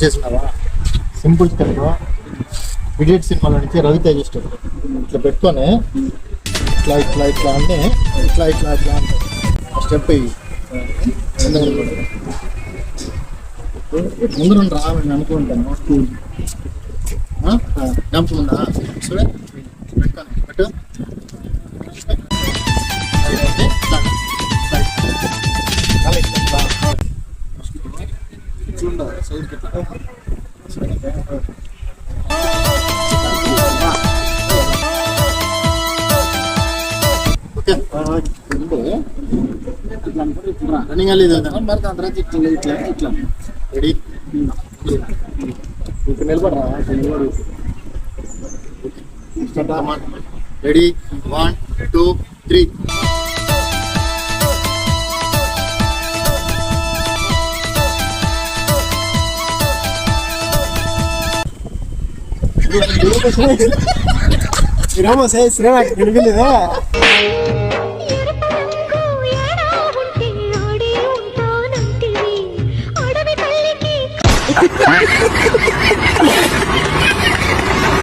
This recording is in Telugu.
చేసినావా సింపుల్ స్టెప్ ఇడియట్ సినిమాలో నుంచి రవితేజ స్టెప్ ఇట్లా పెట్టుకొని ఇట్లా ఇట్లా ఇట్లా అంటే ఇట్లా ఇట్లా ఇట్లా అంటే స్టెప్ ముందు రెండు రావండి అనుకుంటాను జంప్ ఉందా చూడే పెట్టుకొని పెట్టు సైడ్కి ఓకే రన్నింగ్ లేదు మరి దాని తర్వాత ఇట్లా ఇట్లా ఇట్లా రెడీ ఇప్పుడు నిలబడరా ready 1 2 3 Vamos a hacer una que no le da.